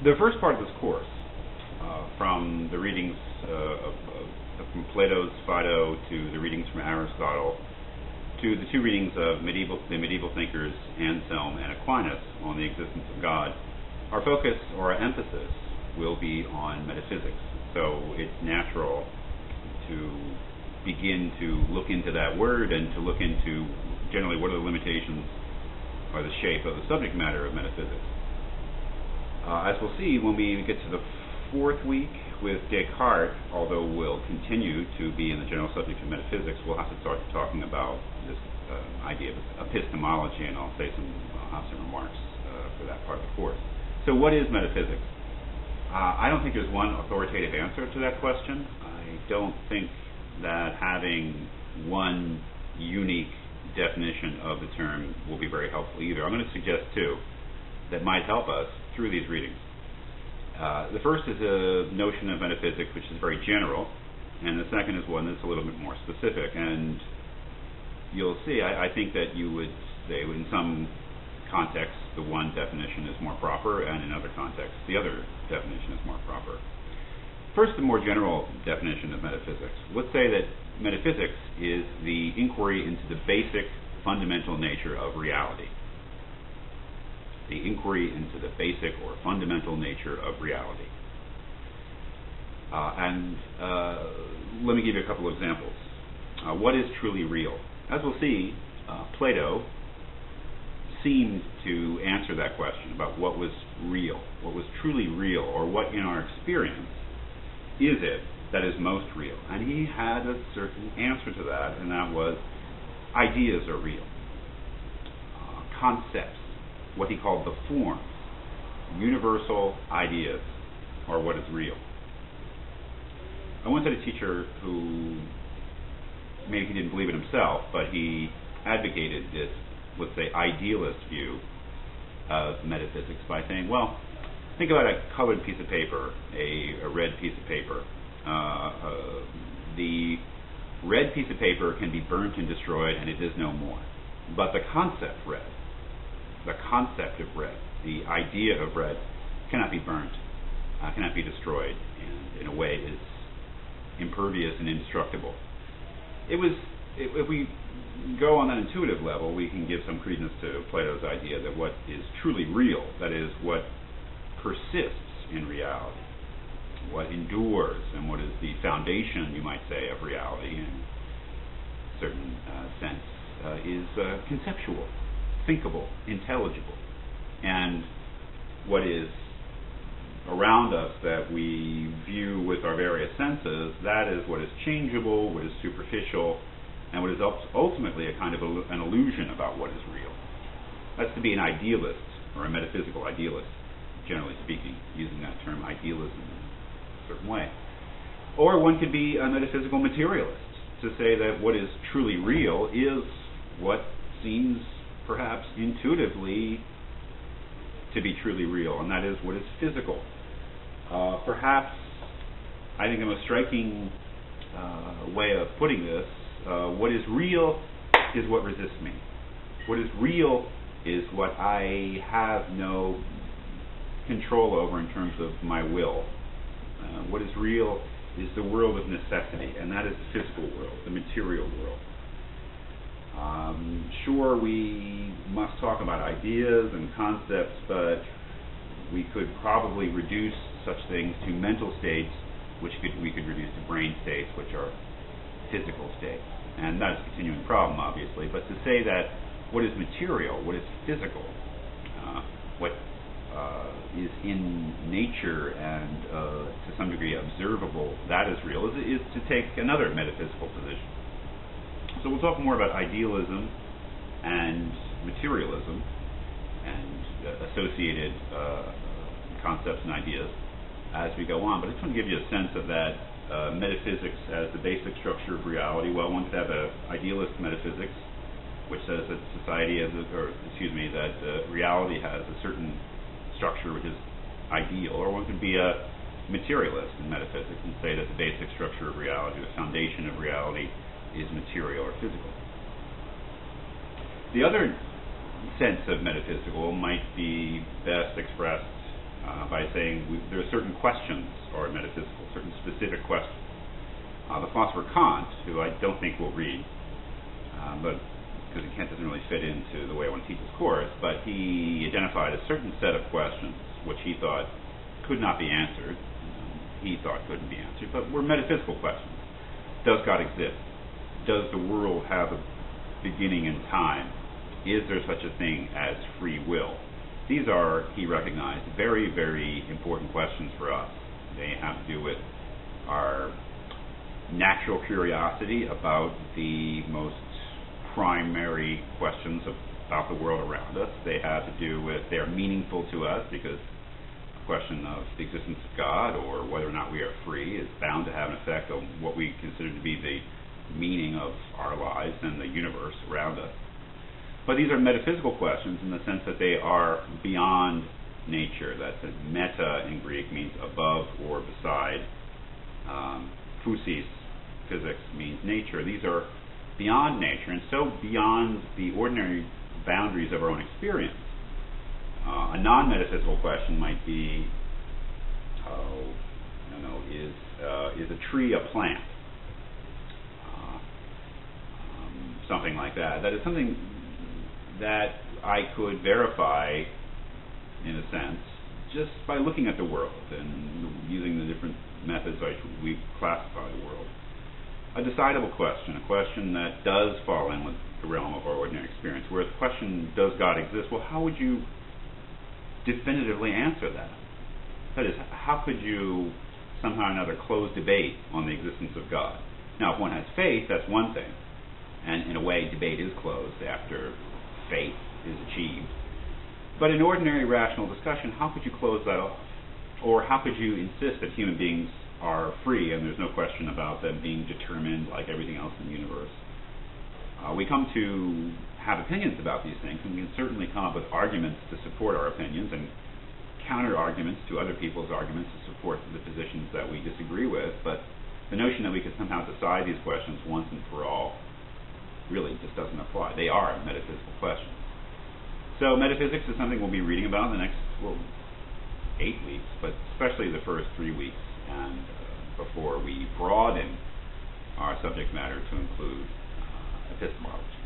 The first part of this course, from the readings from Plato's Phaedo to the readings from Aristotle, to the two readings of the medieval thinkers Anselm and Aquinas on the existence of God, our focus or our emphasis will be on metaphysics. So it's natural to begin to look into that word and to look into generally what are the limitations or the shape of the subject matter of metaphysics. As we'll see when we get to the fourth week with Descartes, although we'll continue to be in the general subject of metaphysics, we'll have to start talking about this idea of epistemology, and I'll have some remarks for that part of the course. So what is metaphysics? I don't think there's one authoritative answer to that question. I don't think that having one unique definition of the term will be very helpful either. I'm going to suggest two that might help us through these readings. The first is a notion of metaphysics which is very general, and the second is one that's a little bit more specific. And you'll see, I think that you would say in some contexts the one definition is more proper, and in other contexts the other definition is more proper. First, the more general definition of metaphysics. Let's say that metaphysics is the inquiry into the basic fundamental nature of reality. The inquiry into the basic or fundamental nature of reality. Let me give you a couple of examples. What is truly real? As we'll see, Plato seemed to answer that question about what was real, what was truly real, or what in our experience is it that is most real. And he had a certain answer to that, and that was ideas are real. Concepts, what he called the forms, universal ideas, are what is real. I once had a teacher who, maybe he didn't believe it himself, but he advocated this, let's say, idealist view of metaphysics by saying, well, think about a colored piece of paper, a red piece of paper. The red piece of paper can be burnt and destroyed, and it is no more. But the concept red, the concept of red, the idea of red, cannot be burnt, cannot be destroyed, and in a way is impervious and indestructible. If we go on that intuitive level, we can give some credence to Plato's idea that what is truly real, that is, what persists in reality, what endures, and what is the foundation, you might say, of reality in a certain sense, is conceptual, thinkable, intelligible. And what is around us that we view with our various senses, that is what is changeable, what is superficial, and what is ultimately a kind of an illusion about what is real. That's to be an idealist, or a metaphysical idealist, generally speaking, using that term idealism in a certain way. Or one could be a metaphysical materialist, to say that what is truly real is what seems perhaps intuitively to be truly real, and that is what is physical. Perhaps, I think the most striking way of putting this, what is real is what resists me. What is real is what I have no control over in terms of my will. What is real is the world of necessity, and that is the physical world, the material world. Sure, we must talk about ideas and concepts, but we could probably reduce such things to mental states, which we could reduce to brain states, which are physical states. And that's a continuing problem, obviously, but to say that what is material, what is physical, what is in nature and to some degree observable, that is real, is to take another metaphysical position. So we'll talk more about idealism and materialism and associated concepts and ideas as we go on. But I just want to give you a sense of that metaphysics as the basic structure of reality. Well, one could have an idealist metaphysics, which says that that reality has a certain structure which is ideal, or one could be a materialist in metaphysics and say that the basic structure of reality, the foundation of reality, is material or physical. The other sense of metaphysical might be best expressed by saying there are certain questions are metaphysical, certain specific questions. The philosopher Kant, who I don't think we'll read, but because Kant doesn't really fit into the way I want to teach this course, but he identified a certain set of questions which he thought could not be answered, he thought couldn't be answered, but were metaphysical questions. Does God exist? Does the world have a beginning in time? Is there such a thing as free will? These are, he recognized, very, very important questions for us. They have to do with our natural curiosity about the most primary questions about the world around us. They have to do with, they're meaningful to us because a question of the existence of God or whether or not we are free is bound to have an effect on what we consider to be the meaning of our lives and the universe around us. But these are metaphysical questions in the sense that they are beyond nature. That's a meta in Greek, means above or beside. Physis, physics, means nature. These are beyond nature and so beyond the ordinary boundaries of our own experience. A non-metaphysical question might be, is a tree a plant? Something like that. That is something that I could verify, in a sense, just by looking at the world and using the different methods by which we classify the world. A decidable question, a question that does fall in with the realm of our ordinary experience, where the question, does God exist? Well, how would you definitively answer that? That is, how could you somehow or another close debate on the existence of God? Now, if one has faith, that's one thing. And in a way, debate is closed after faith is achieved. But in ordinary rational discussion, how could you close that off? Or how could you insist that human beings are free and there's no question about them being determined like everything else in the universe? We come to have opinions about these things, and we can certainly come up with arguments to support our opinions and counter-arguments to other people's arguments to support the positions that we disagree with, but the notion that we could somehow decide these questions once and for all really just doesn't apply. They are metaphysical questions. So metaphysics is something we'll be reading about in the next, 8 weeks, but especially the first 3 weeks, and before we broaden our subject matter to include epistemology.